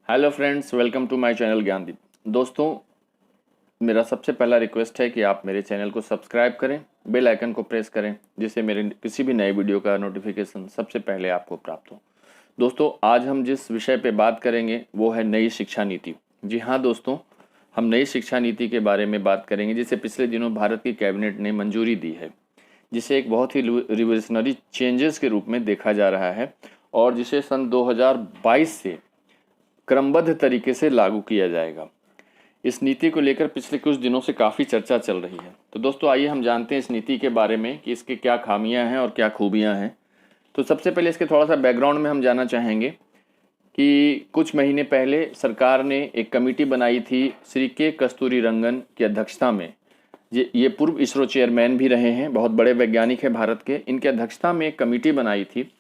Hello friends, welcome to my channel Gyandeep. दोस्तों, मेरा सबसे पहला रिक्वेस्ट है कि आप मेरे चैनल को सब्सक्राइब करें, बेल आइकन को प्रेस करें, जिससे मेरे किसी भी नए वीडियो का नोटिफिकेशन सबसे पहले आपको प्राप्त हो। दोस्तों, आज हम जिस विषय पे बात करेंगे वो है नई शिक्षा नीति। जी हाँ दोस्तों, हम नई शिक्षा नीति के बारे में बात करेंगे, जिसे पिछले दिनों भारत की कैबिनेट ने मंजूरी दी है, जिसे एक बहुत ही रिवोल्यूशनरी चेंजेस के रूप में देखा जा रहा है और जिसे सन 2022 से क्रमबद्ध तरीके से लागू किया जाएगा। इस नीति को लेकर पिछले कुछ दिनों से काफ़ी चर्चा चल रही है। तो दोस्तों, आइए हम जानते हैं इस नीति के बारे में कि इसके क्या खामियां हैं और क्या खूबियां हैं। तो सबसे पहले इसके थोड़ा सा बैकग्राउंड में हम जानना चाहेंगे कि कुछ महीने पहले सरकार ने एक कमेटी बनाई थी श्री के कस्तूरीरंगन की अध्यक्षता में। ये पूर्व इसरो चेयरमैन भी रहे हैं, बहुत बड़े वैज्ञानिक हैं भारत के। इनकी अध्यक्षता में एक कमेटी बनाई थी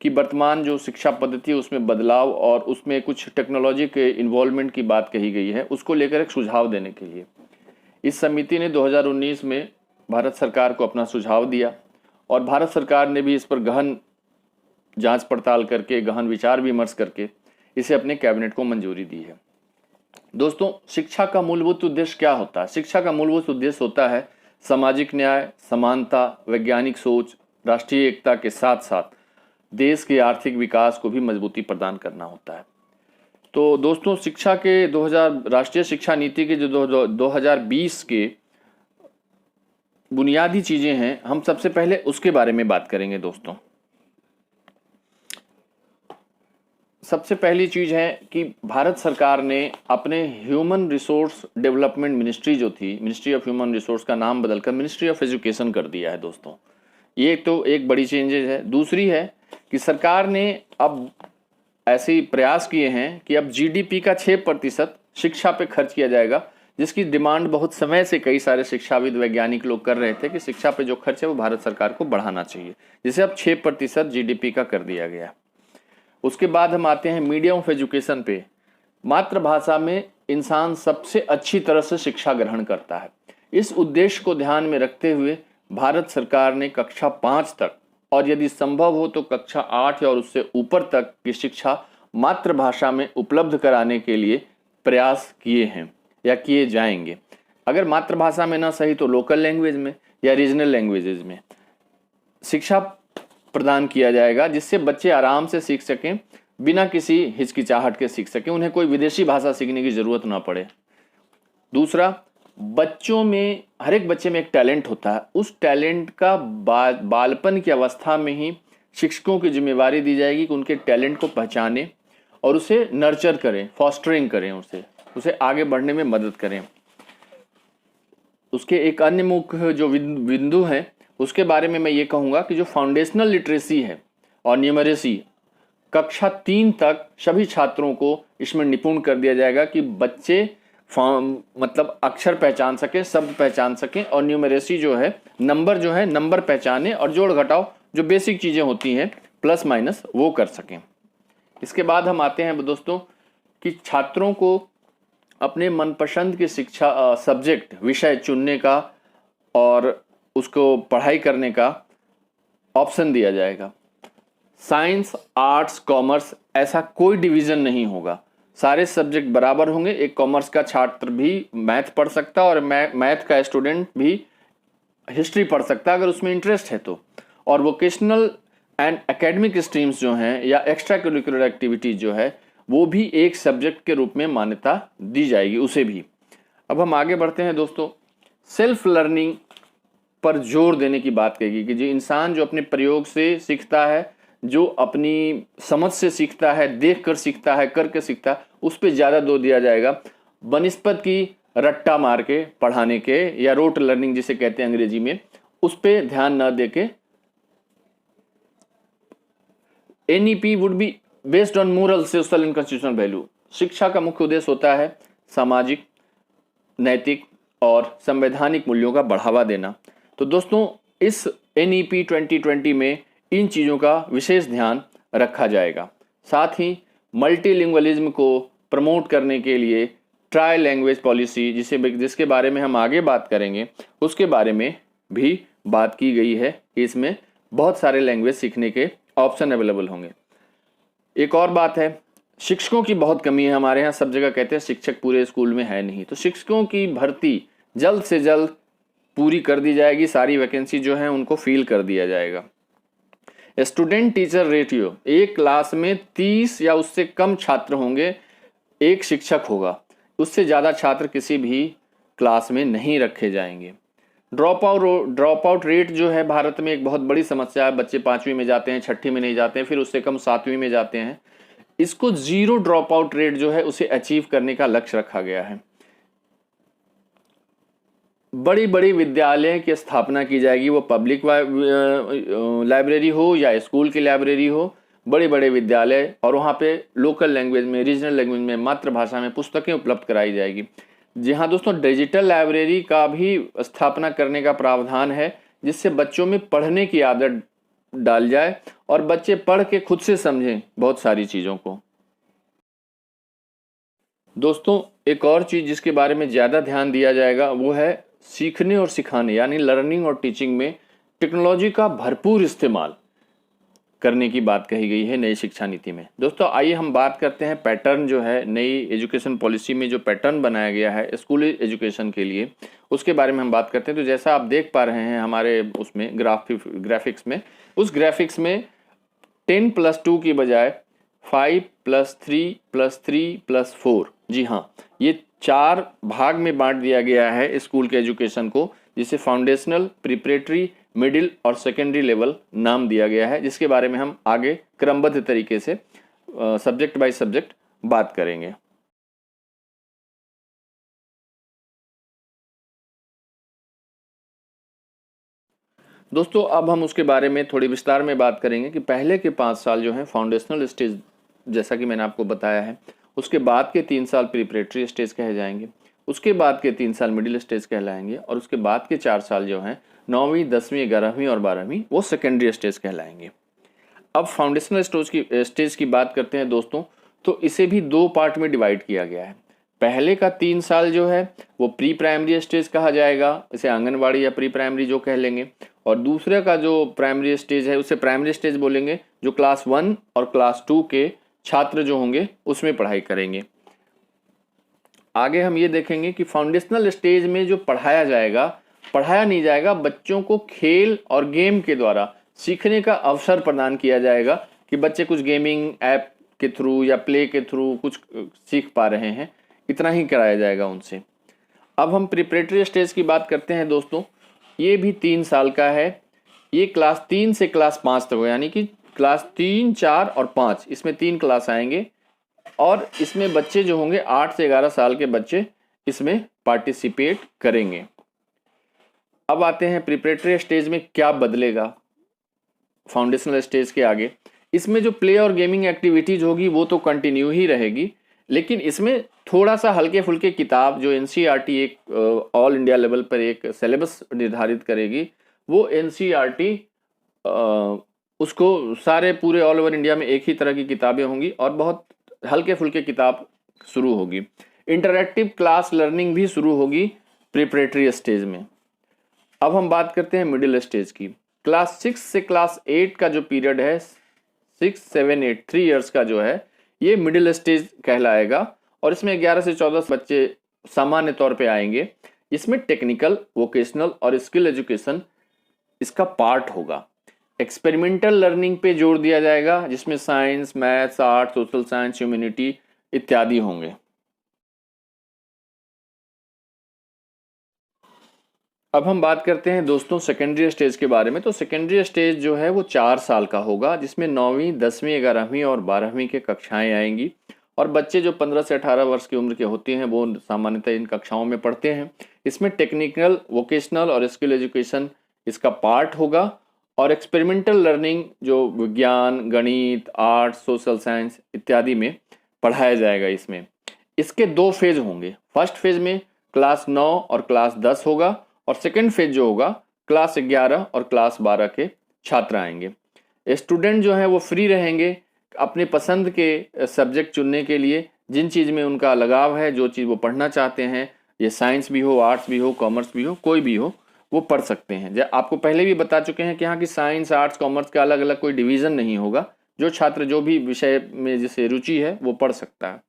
कि वर्तमान जो शिक्षा पद्धति है उसमें बदलाव और उसमें कुछ टेक्नोलॉजी के इन्वॉल्वमेंट की बात कही गई है, उसको लेकर एक सुझाव देने के लिए इस समिति ने 2019 में भारत सरकार को अपना सुझाव दिया और भारत सरकार ने भी इस पर गहन जांच पड़ताल करके, गहन विचार विमर्श करके इसे अपने कैबिनेट को मंजूरी दी है। दोस्तों, शिक्षा का मूलभूत उद्देश्य क्या होता है? शिक्षा का मूलभूत उद्देश्य होता है सामाजिक न्याय, समानता, वैज्ञानिक सोच, राष्ट्रीय एकता के साथ साथ देश के आर्थिक विकास को भी मजबूती प्रदान करना होता है। तो दोस्तों, शिक्षा के 2000 राष्ट्रीय शिक्षा नीति के जो 2020 के बुनियादी चीजें हैं, हम सबसे पहले उसके बारे में बात करेंगे। दोस्तों, सबसे पहली चीज है कि भारत सरकार ने अपने ह्यूमन रिसोर्स डेवलपमेंट मिनिस्ट्री जो थी, मिनिस्ट्री ऑफ ह्यूमन रिसोर्स का नाम बदलकर मिनिस्ट्री ऑफ एजुकेशन कर दिया है। दोस्तों, ये तो एक बड़ी चेंजेस है। दूसरी है कि सरकार ने अब ऐसे प्रयास किए हैं कि अब जीडीपी का 6% शिक्षा पे खर्च किया जाएगा, जिसकी डिमांड बहुत समय से कई सारे शिक्षाविद, वैज्ञानिक लोग कर रहे थे कि शिक्षा पे जो खर्च है वो भारत सरकार को बढ़ाना चाहिए, जिसे अब 6% जीडीपी का कर दिया गया। उसके बाद हम आते हैं मीडियम ऑफ एजुकेशन पे। मातृभाषा में इंसान सबसे अच्छी तरह से शिक्षा ग्रहण करता है। इस उद्देश्य को ध्यान में रखते हुए भारत सरकार ने कक्षा 5 तक और यदि संभव हो तो कक्षा 8 और उससे ऊपर तक की शिक्षा मातृभाषा में उपलब्ध कराने के लिए प्रयास किए हैं या किए जाएंगे। अगर मातृभाषा में ना सही तो लोकल लैंग्वेज में या रीजनल लैंग्वेजेज में शिक्षा प्रदान किया जाएगा, जिससे बच्चे आराम से सीख सकें, बिना किसी हिचकिचाहट के सीख सकें, उन्हें कोई विदेशी भाषा सीखने की जरूरत ना पड़े। दूसरा, बच्चों में, हर एक बच्चे में एक टैलेंट होता है। उस टैलेंट का बालपन की अवस्था में ही शिक्षकों की जिम्मेवारी दी जाएगी कि उनके टैलेंट को पहचाने और उसे नर्चर करें, फॉस्टरिंग करें, उसे आगे बढ़ने में मदद करें। उसके एक अन्य मुख्य जो बिंदु है उसके बारे में मैं ये कहूँगा कि जो फाउंडेशनल लिटरेसी है और न्यूमरेसी, कक्षा 3 तक सभी छात्रों को इसमें निपुण कर दिया जाएगा कि बच्चे मतलब अक्षर पहचान सके, शब्द पहचान सके और न्यूमरेसी जो है, नंबर पहचाने और जोड़ घटाव जो बेसिक चीजें होती हैं, प्लस माइनस, वो कर सकें। इसके बाद हम आते हैं दोस्तों कि छात्रों को अपने मनपसंद की शिक्षा सब्जेक्ट, विषय चुनने का और उसको पढ़ाई करने का ऑप्शन दिया जाएगा। साइंस, आर्ट्स, कॉमर्स, ऐसा कोई डिवीजन नहीं होगा, सारे सब्जेक्ट बराबर होंगे। एक कॉमर्स का छात्र भी मैथ पढ़ सकता है और मैथ का स्टूडेंट भी हिस्ट्री पढ़ सकता है अगर उसमें इंटरेस्ट है तो। और वोकेशनल एंड एकेडमिक स्ट्रीम्स जो हैं या एक्स्ट्रा करिकुलर एक्टिविटीज जो है वो भी एक सब्जेक्ट के रूप में मान्यता दी जाएगी, उसे भी। अब हम आगे बढ़ते हैं दोस्तों, सेल्फ लर्निंग पर जोर देने की बात कहेगी कि जो इंसान जो अपने प्रयोग से सीखता है, जो अपनी समझ से सीखता है, देख कर सीखता है, करके सीखता है, उस पर ज़्यादा जोर दिया जाएगा बनिस्पत की रट्टा मार के पढ़ाने के, या रोट लर्निंग जिसे कहते हैं अंग्रेजी में, उस पर ध्यान न देके। NEP would be based on moral, social and constitutional value. शिक्षा का मुख्य उद्देश्य होता है सामाजिक, नैतिक और संवैधानिक मूल्यों का बढ़ावा देना। तो दोस्तों, इस एनईपी 2020 में इन चीज़ों का विशेष ध्यान रखा जाएगा। साथ ही मल्टीलिंगुअलिज्म को प्रमोट करने के लिए ट्राई लैंग्वेज पॉलिसी, जिसके बारे में हम आगे बात करेंगे, उसके बारे में भी बात की गई है कि इसमें बहुत सारे लैंग्वेज सीखने के ऑप्शन अवेलेबल होंगे। एक और बात है शिक्षकों की बहुत कमी है हमारे यहाँ, सब जगह कहते हैं शिक्षक पूरे स्कूल में है नहीं, तो शिक्षकों की भर्ती जल्द से जल्द पूरी कर दी जाएगी, सारी वैकेंसी जो है उनको फिल कर दिया जाएगा। स्टूडेंट टीचर रेशियो, एक क्लास में 30 या उससे कम छात्र होंगे, एक शिक्षक होगा, उससे ज़्यादा छात्र किसी भी क्लास में नहीं रखे जाएंगे। ड्रॉप आउट रेट जो है भारत में एक बहुत बड़ी समस्या है, बच्चे 5वीं में जाते हैं, 6ठी में नहीं जाते हैं, फिर उससे कम 7वीं में जाते हैं। इसको जीरो ड्रॉप आउट रेट जो है उसे अचीव करने का लक्ष्य रखा गया है। बड़ी बड़ी विद्यालय की स्थापना की जाएगी, वो पब्लिक लाइब्रेरी हो या स्कूल की लाइब्रेरी हो, बड़े बड़े विद्यालय, और वहाँ पे लोकल लैंग्वेज में, रीजनल लैंग्वेज में, मातृभाषा में पुस्तकें उपलब्ध कराई जाएगी। जी हाँ दोस्तों, डिजिटल लाइब्रेरी का भी स्थापना करने का प्रावधान है, जिससे बच्चों में पढ़ने की आदत डाल जाए और बच्चे पढ़ के खुद से समझें बहुत सारी चीज़ों को। दोस्तों, एक और चीज़ जिसके बारे में ज़्यादा ध्यान दिया जाएगा वो है सीखने और सिखाने, यानी लर्निंग और टीचिंग में टेक्नोलॉजी का भरपूर इस्तेमाल करने की बात कही गई है नई शिक्षा नीति में। दोस्तों, आइए हम बात करते हैं पैटर्न जो है नई एजुकेशन पॉलिसी में, जो पैटर्न बनाया गया है स्कूल एजुकेशन के लिए, उसके बारे में हम बात करते हैं। तो जैसा आप देख पा रहे हैं हमारे उसमें ग्राफिक्स में, उस ग्राफिक्स में 10+2 की बजाय 5+3+3+4, जी हाँ, ये 4 भाग में बांट दिया गया है स्कूल के एजुकेशन को, जिसे फाउंडेशनल, प्रिपरेटरी, मिडिल और सेकेंडरी लेवल नाम दिया गया है, जिसके बारे में हम आगे क्रमबद्ध तरीके से सब्जेक्ट बाय सब्जेक्ट बात करेंगे। दोस्तों, अब हम उसके बारे में थोड़ी विस्तार में बात करेंगे कि पहले के 5 साल जो है फाउंडेशनल स्टेज, जैसा कि मैंने आपको बताया है, उसके बाद के 3 साल प्रिपरेटरी स्टेज कहे जाएंगे, उसके बाद के 3 साल मिडिल स्टेज कहलाएंगे, और उसके बाद के 4 साल जो हैं 9वीं, 10वीं, 11वीं और 12वीं, वो सेकेंडरी स्टेज कहलाएंगे। अब फाउंडेशनल स्टेज की बात करते हैं दोस्तों, तो इसे भी 2 पार्ट में डिवाइड किया गया है। पहले का 3 साल जो है वो प्री प्राइमरी स्टेज कहा जाएगा, इसे आंगनवाड़ी या प्री प्राइमरी जो कह लेंगे, और दूसरे का जो प्राइमरी स्टेज है उसे प्राइमरी स्टेज बोलेंगे, जो क्लास 1 और क्लास 2 के छात्र जो होंगे उसमें पढ़ाई करेंगे। आगे हम ये देखेंगे कि फाउंडेशनल स्टेज में जो पढ़ाया नहीं जाएगा, बच्चों को खेल और गेम के द्वारा सीखने का अवसर प्रदान किया जाएगा, कि बच्चे कुछ गेमिंग ऐप के थ्रू या प्ले के थ्रू कुछ सीख पा रहे हैं, इतना ही कराया जाएगा उनसे। अब हम प्रिपरेटरी स्टेज की बात करते हैं दोस्तों, ये भी 3 साल का है, ये क्लास 3 से क्लास 5 तक हो, यानी कि क्लास 3, 4 और 5, इसमें 3 क्लास आएंगे, और इसमें बच्चे जो होंगे 8 से 11 साल के बच्चे इसमें पार्टिसिपेट करेंगे। अब आते हैं प्रिपरेटरी स्टेज में क्या बदलेगा फाउंडेशनल स्टेज के आगे। इसमें जो प्ले और गेमिंग एक्टिविटीज होगी वो तो कंटिन्यू ही रहेगी, लेकिन इसमें थोड़ा सा हल्के फुल्के किताब जो एनसीईआरटी एक ऑल इंडिया लेवल पर एक सिलेबस निर्धारित करेगी, वो एनसीईआरटी उसको सारे पूरे ऑल ओवर इंडिया में एक ही तरह की किताबें होंगी, और बहुत हल्के फुल्के किताब शुरू होगी। इंटरैक्टिव क्लास लर्निंग भी शुरू होगी प्रिपरेटरी स्टेज में। अब हम बात करते हैं मिडिल स्टेज की। क्लास 6 से क्लास 8 का जो पीरियड है, 6, 7, 8, 3 इयर्स का जो है, ये मिडिल स्टेज कहलाएगा, और इसमें 11 से 14 बच्चे सामान्य तौर पे आएंगे। इसमें टेक्निकल, वोकेशनल और स्किल एजुकेशन इसका पार्ट होगा। एक्सपेरिमेंटल लर्निंग पे जोर दिया जाएगा, जिसमें science, maths, art, social science, humanity इत्यादि होंगे। अब हम बात करते हैं दोस्तों सेकेंडरी स्टेज के बारे में। तो सेकेंडरी स्टेज जो है वो 4 साल का होगा, जिसमें 9वीं, 10वीं, 11वीं और 12वीं के कक्षाएं आएंगी, और बच्चे जो 15 से 18 वर्ष की उम्र के होते हैं वो सामान्यतः इन कक्षाओं में पढ़ते हैं। इसमें टेक्निकल, वोकेशनल और स्किल एजुकेशन इसका पार्ट होगा, और एक्सपेरिमेंटल लर्निंग जो विज्ञान, गणित, आर्ट, सोशल साइंस इत्यादि में पढ़ाया जाएगा। इसके 2 फेज होंगे। फर्स्ट फेज में क्लास 9 और क्लास 10 होगा, और सेकेंड फेज जो होगा क्लास 11 और क्लास 12 के छात्र आएंगे। स्टूडेंट जो है वो फ्री रहेंगे अपने पसंद के सब्जेक्ट चुनने के लिए, जिन चीज़ में उनका लगाव है, जो चीज़ वो पढ़ना चाहते हैं, ये साइंस भी हो, आर्ट्स भी हो, कॉमर्स भी हो, कोई भी हो, वो पढ़ सकते हैं। आपको पहले भी बता चुके हैं कि यहाँ की साइंस, आर्ट्स, कॉमर्स का अलग अलग कोई डिवीज़न नहीं होगा, जो छात्र जो भी विषय में जिसे रुचि है वो पढ़ सकता है।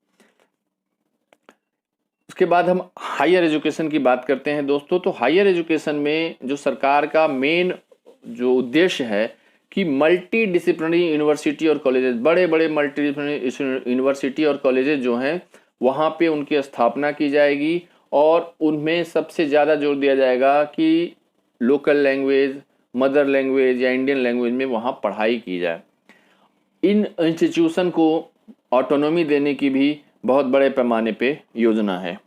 उसके बाद हम हायर एजुकेशन की बात करते हैं दोस्तों। तो हायर एजुकेशन में जो सरकार का मेन जो उद्देश्य है कि मल्टी डिसिप्लिनरी यूनिवर्सिटी और कॉलेजेस, बड़े बड़े मल्टी डिसिप्लिनरी यूनिवर्सिटी और कॉलेजेस जो हैं वहाँ पे उनकी स्थापना की जाएगी और उनमें सबसे ज़्यादा जोर दिया जाएगा कि लोकल लैंग्वेज, मदर लैंग्वेज या इंडियन लैंग्वेज में वहाँ पढ़ाई की जाए। इन इंस्टीट्यूशन को ऑटोनॉमी देने की भी बहुत बड़े पैमाने पे योजना है।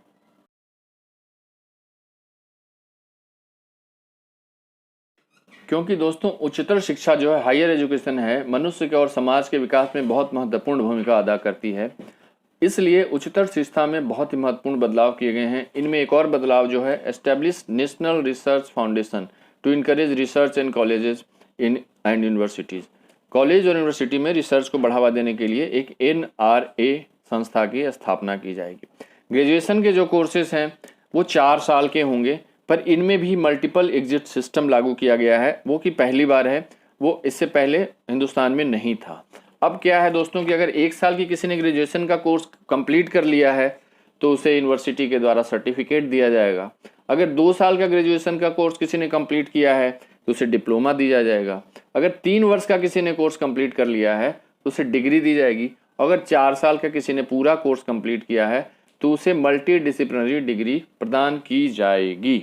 क्योंकि दोस्तों उच्चतर शिक्षा जो है, हायर एजुकेशन है, मनुष्य के और समाज के विकास में बहुत महत्वपूर्ण भूमिका अदा करती है। इसलिए उच्चतर शिक्षा में बहुत ही महत्वपूर्ण बदलाव किए गए हैं। इनमें एक और बदलाव जो है, establish national research foundation to encourage research in colleges in and universities. College और यूनिवर्सिटी में रिसर्च को बढ़ावा देने के लिए एक NRA संस्था की स्थापना की जाएगी। ग्रेजुएशन के जो कोर्सेज हैं वो 4 साल के होंगे, पर इनमें भी मल्टीपल एग्जिट सिस्टम लागू किया गया है, वो कि पहली बार है, वो इससे पहले हिंदुस्तान में नहीं था। अब क्या है दोस्तों कि अगर 1 साल की किसी ने ग्रेजुएशन का कोर्स कंप्लीट कर लिया है तो उसे यूनिवर्सिटी के द्वारा सर्टिफिकेट दिया जाएगा। अगर 2 साल का ग्रेजुएशन का कोर्स किसी ने कंप्लीट किया है तो उसे डिप्लोमा दिया जाएगा। अगर 3 वर्ष का किसी ने कोर्स कंप्लीट कर लिया है तो उसे डिग्री दी जाएगी। अगर 4 साल का किसी ने पूरा कोर्स कंप्लीट किया है तो उसे मल्टी डिसिप्लिनरी डिग्री प्रदान की जाएगी।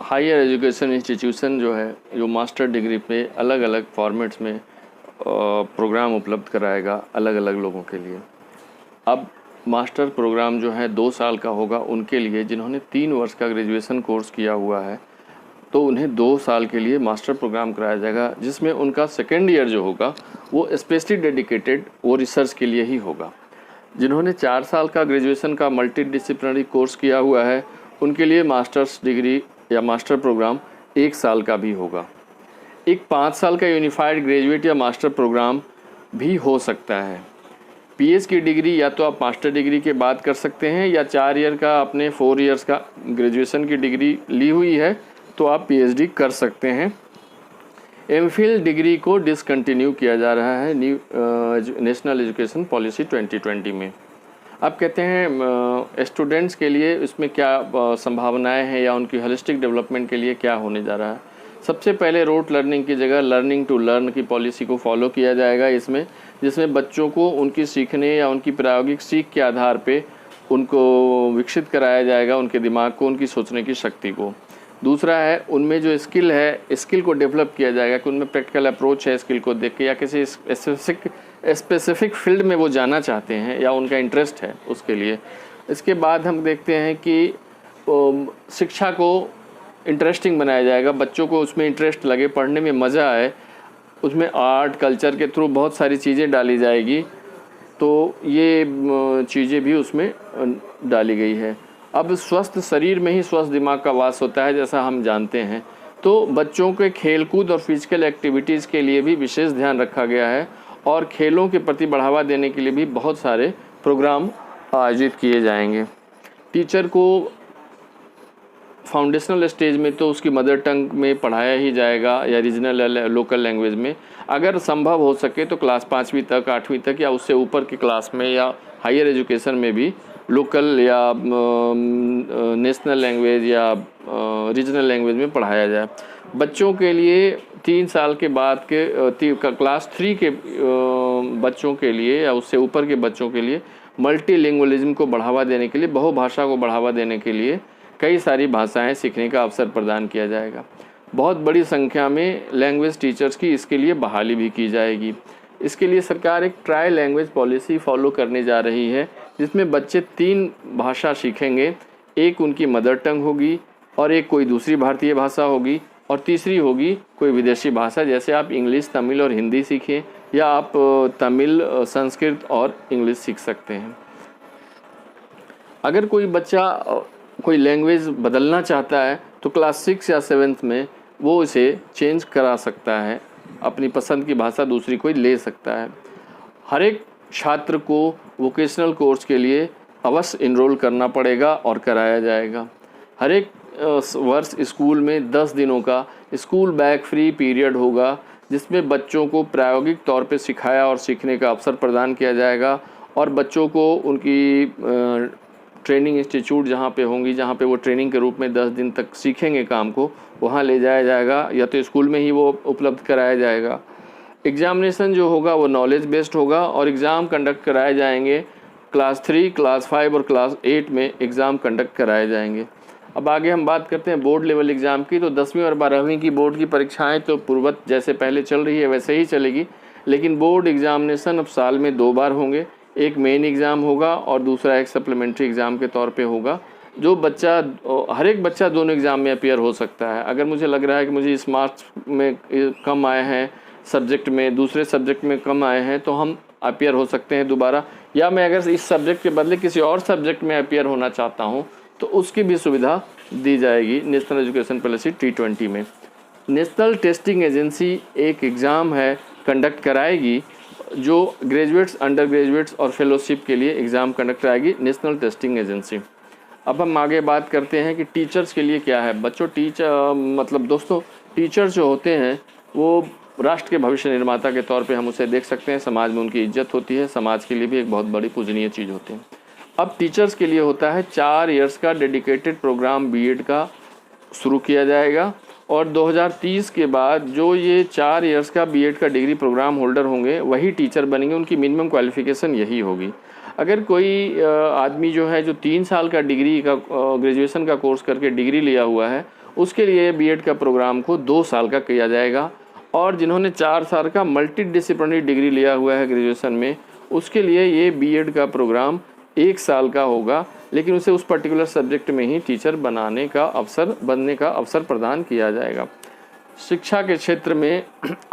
हायर एजुकेशन इंस्टीट्यूशन जो है, जो मास्टर डिग्री पे अलग अलग फॉर्मेट्स में प्रोग्राम उपलब्ध कराएगा अलग अलग लोगों के लिए। अब मास्टर प्रोग्राम जो है 2 साल का होगा उनके लिए जिन्होंने 3 वर्ष का ग्रेजुएशन कोर्स किया हुआ है, तो उन्हें 2 साल के लिए मास्टर प्रोग्राम कराया जाएगा, जिसमें उनका सेकेंड ईयर जो होगा वो स्पेशली डेडिकेटेड वो रिसर्च के लिए ही होगा। जिन्होंने 4 साल का ग्रेजुएशन का मल्टी डिसिप्लिनरी कोर्स किया हुआ है उनके लिए मास्टर्स डिग्री या मास्टर प्रोग्राम 1 साल का भी होगा। एक 5 साल का यूनिफाइड ग्रेजुएट या मास्टर प्रोग्राम भी हो सकता है। पीएच की डिग्री या तो आप मास्टर डिग्री के बाद कर सकते हैं, या 4 ईयर का आपने 4 ईयर्स का ग्रेजुएशन की डिग्री ली हुई है तो आप पीएचडी कर सकते हैं। एमफिल डिग्री को डिसकंटिन्यू किया जा रहा है नेशनल एजुकेशन पॉलिसी 2020 में। अब कहते हैं स्टूडेंट्स के लिए इसमें क्या संभावनाएं हैं या उनकी होलिस्टिक डेवलपमेंट के लिए क्या होने जा रहा है। सबसे पहले रोट लर्निंग की जगह लर्निंग टू लर्न की पॉलिसी को फॉलो किया जाएगा इसमें, जिसमें बच्चों को उनकी सीखने या उनकी प्रायोगिक सीख के आधार पे उनको विकसित कराया जाएगा, उनके दिमाग को, उनकी सोचने की शक्ति को। दूसरा है उनमें जो स्किल है, स्किल को डेवलप किया जाएगा कि उनमें प्रैक्टिकल अप्रोच है स्किल को देख के, या किसी स्पेसिफिक फील्ड में वो जाना चाहते हैं या उनका इंटरेस्ट है उसके लिए। इसके बाद हम देखते हैं कि शिक्षा को इंटरेस्टिंग बनाया जाएगा, बच्चों को उसमें इंटरेस्ट लगे, पढ़ने में मज़ा आए, उसमें आर्ट कल्चर के थ्रू बहुत सारी चीज़ें डाली जाएगी, तो ये चीज़ें भी उसमें डाली गई है। अब स्वस्थ शरीर में ही स्वस्थ दिमाग का वास होता है जैसा हम जानते हैं, तो बच्चों के खेलकूद और फिजिकल एक्टिविटीज़ के लिए भी विशेष ध्यान रखा गया है और खेलों के प्रति बढ़ावा देने के लिए भी बहुत सारे प्रोग्राम आयोजित किए जाएंगे। टीचर को फाउंडेशनल स्टेज में तो उसकी मदर टंग में पढ़ाया ही जाएगा या रीजनल लोकल लैंग्वेज में, अगर संभव हो सके तो क्लास 5वीं तक, 8वीं तक या उससे ऊपर की क्लास में या हायर एजुकेशन में भी लोकल या नेशनल लैंग्वेज या रीजनल लैंग्वेज में पढ़ाया जाए। बच्चों के लिए 3 साल के बाद के क्लास 3 के बच्चों के लिए या उससे ऊपर के बच्चों के लिए मल्टीलिंगुअलिज्म को बढ़ावा देने के लिए, बहुभाषा को बढ़ावा देने के लिए कई सारी भाषाएं सीखने का अवसर प्रदान किया जाएगा। बहुत बड़ी संख्या में लैंग्वेज टीचर्स की इसके लिए बहाली भी की जाएगी। इसके लिए सरकार एक ट्राई लैंग्वेज पॉलिसी फॉलो करने जा रही है, जिसमें बच्चे 3 भाषा सीखेंगे, एक उनकी मदर टंग होगी और एक कोई दूसरी भारतीय भाषा होगी और तीसरी होगी कोई विदेशी भाषा। जैसे आप इंग्लिश, तमिल और हिंदी सीखें या आप तमिल, संस्कृत और इंग्लिश सीख सकते हैं। अगर कोई बच्चा कोई लैंग्वेज बदलना चाहता है तो क्लास 6 या 7th में वो इसे चेंज करा सकता है, अपनी पसंद की भाषा दूसरी कोई ले सकता है। हर एक छात्र को वोकेशनल कोर्स के लिए अवश्य इनरोल करना पड़ेगा और कराया जाएगा। हर एक वर्ष स्कूल में 10 दिनों का स्कूल बैग फ्री पीरियड होगा, जिसमें बच्चों को प्रायोगिक तौर पे सिखाया और सीखने का अवसर प्रदान किया जाएगा और बच्चों को उनकी ट्रेनिंग इंस्टीट्यूट जहाँ पे होंगी, जहाँ पे वो ट्रेनिंग के रूप में 10 दिन तक सीखेंगे काम को, वहाँ ले जाया जाएगा या तो स्कूल में ही वो उपलब्ध कराया जाएगा। एग्ज़ामिनेशन जो होगा वो नॉलेज बेस्ड होगा और एग्ज़ाम कंडक्ट कराए जाएंगे क्लास 3, क्लास 5 और क्लास 8 में एग्ज़ाम कंडक्ट कराए जाएंगे। अब आगे हम बात करते हैं बोर्ड लेवल एग्ज़ाम की। तो 10वीं और 12वीं की बोर्ड की परीक्षाएं तो पूर्ववत जैसे पहले चल रही है वैसे ही चलेगी, लेकिन बोर्ड एग्ज़ामिनेशन अब साल में 2 बार होंगे। एक मेन एग्ज़ाम होगा और दूसरा एक सप्लीमेंट्री एग्ज़ाम के तौर पे होगा। जो बच्चा, हर एक बच्चा दोनों एग्ज़ाम में अपीयर हो सकता है। अगर मुझे लग रहा है कि मुझे इस मार्क्स में कम आए हैं, सब्जेक्ट में, दूसरे सब्जेक्ट में कम आए हैं, तो हम अपीयर हो सकते हैं दोबारा, या मैं अगर इस सब्जेक्ट के बदले किसी और सब्जेक्ट में अपीयर होना चाहता हूं तो उसकी भी सुविधा दी जाएगी नेशनल एजुकेशन पॉलिसी T20 में। नेशनल टेस्टिंग एजेंसी एक एग्ज़ाम है कंडक्ट कराएगी जो ग्रेजुएट्स, अंडर ग्रेजुएट्स और फेलोशिप के लिए एग्ज़ाम कंडक्ट कराएगी नेशनल टेस्टिंग एजेंसी। अब हम आगे बात करते हैं कि टीचर्स के लिए क्या है। बच्चों, दोस्तों, टीचर्स जो होते हैं वो राष्ट्र के भविष्य निर्माता के तौर पे हम उसे देख सकते हैं। समाज में उनकी इज्जत होती है, समाज के लिए भी एक बहुत बड़ी पूजनीय चीज़ होती है। अब टीचर्स के लिए होता है 4 इयर्स का डेडिकेटेड प्रोग्राम बीएड का शुरू किया जाएगा और 2030 के बाद जो ये 4 इयर्स का बीएड का डिग्री प्रोग्राम होल्डर होंगे वही टीचर बनेंगे। उनकी मिनिमम क्वालिफ़िकेशन यही होगी। अगर कोई आदमी जो है जो 3 साल का डिग्री का ग्रेजुएशन का कोर्स करके डिग्री लिया हुआ है, उसके लिए बीएड का प्रोग्राम को 2 साल का किया जाएगा और जिन्होंने 4 साल का मल्टी डिसिप्लिनरी डिग्री लिया हुआ है ग्रेजुएशन में, उसके लिए ये बीएड का प्रोग्राम 1 साल का होगा, लेकिन उसे उस पर्टिकुलर सब्जेक्ट में ही टीचर बनने का अवसर प्रदान किया जाएगा। शिक्षा के क्षेत्र में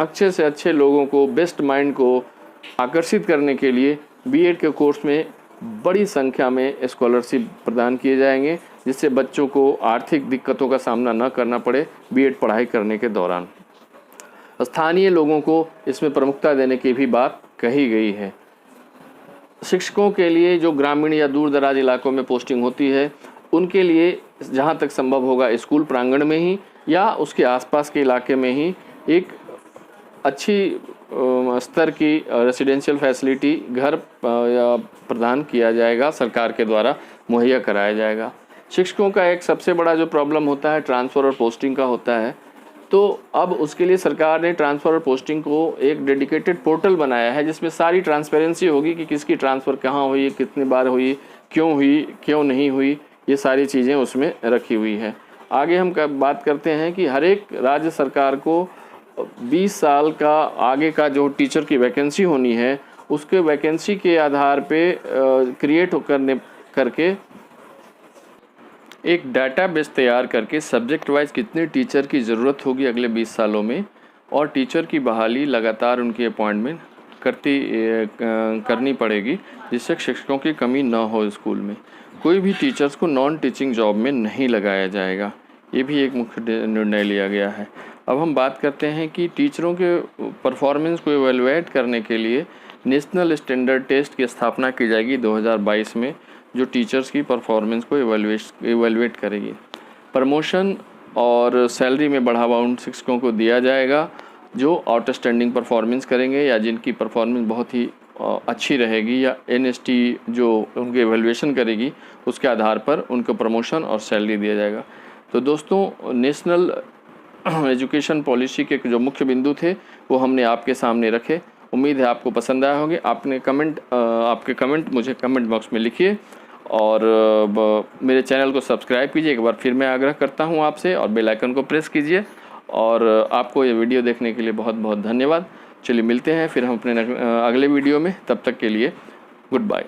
अच्छे से अच्छे लोगों को, बेस्ट माइंड को आकर्षित करने के लिए बीएड के कोर्स में बड़ी संख्या में स्कॉलरशिप प्रदान किए जाएंगे, जिससे बच्चों को आर्थिक दिक्कतों का सामना न करना पड़े बीएड पढ़ाई करने के दौरान। स्थानीय लोगों को इसमें प्रमुखता देने की भी बात कही गई है। शिक्षकों के लिए जो ग्रामीण या दूर दराज इलाकों में पोस्टिंग होती है, उनके लिए जहाँ तक संभव होगा स्कूल प्रांगण में ही या उसके आसपास के इलाके में ही एक अच्छी स्तर की रेसिडेंशियल फैसिलिटी घर प्रदान किया जाएगा, सरकार के द्वारा मुहैया कराया जाएगा। शिक्षकों का एक सबसे बड़ा जो प्रॉब्लम होता है ट्रांसफ़र और पोस्टिंग का होता है, तो अब उसके लिए सरकार ने ट्रांसफ़र और पोस्टिंग को एक डेडिकेटेड पोर्टल बनाया है जिसमें सारी ट्रांसपेरेंसी होगी कि किसकी ट्रांसफ़र कहाँ हुई, कितनी बार हुई, क्यों नहीं हुई, ये सारी चीज़ें उसमें रखी हुई है। आगे हम बात करते हैं कि हर एक राज्य सरकार को 20 साल का आगे का जो टीचर की वैकेंसी होनी है, उसके वैकेंसी के आधार पे क्रिएट करके एक डाटाबेस तैयार करके सब्जेक्ट वाइज कितने टीचर की ज़रूरत होगी अगले 20 सालों में, और टीचर की बहाली लगातार उनकी अपॉइंटमेंट करनी पड़ेगी, जिससे शिक्षकों की कमी ना हो। स्कूल में कोई भी टीचर्स को नॉन टीचिंग जॉब में नहीं लगाया जाएगा, ये भी एक मुख्य निर्णय लिया गया है। अब हम बात करते हैं कि टीचरों के परफॉर्मेंस को इवेलुएट करने के लिए नेशनल स्टैंडर्ड टेस्ट की स्थापना की जाएगी 2022 में, जो टीचर्स की परफॉर्मेंस को इवेलुएट करेगी। प्रमोशन और सैलरी में बढ़ावा उन शिक्षकों को दिया जाएगा जो आउटस्टैंडिंग परफॉर्मेंस करेंगे या जिनकी परफॉर्मेंस बहुत ही अच्छी रहेगी, या NST जो उनके इवेलुएशन करेगी उसके आधार पर उनको प्रमोशन और सैलरी दिया जाएगा। तो दोस्तों, नेशनल एजुकेशन पॉलिसी के जो मुख्य बिंदु थे वो हमने आपके सामने रखे। उम्मीद है आपको पसंद आए होंगे। आपके कमेंट मुझे कमेंट बॉक्स में लिखिए और मेरे चैनल को सब्सक्राइब कीजिए। एक बार फिर मैं आग्रह करता हूं आपसे, और बेल आइकन को प्रेस कीजिए। और आपको ये वीडियो देखने के लिए बहुत बहुत धन्यवाद। चलिए मिलते हैं फिर हम अपने अगले वीडियो में। तब तक के लिए गुड बाय।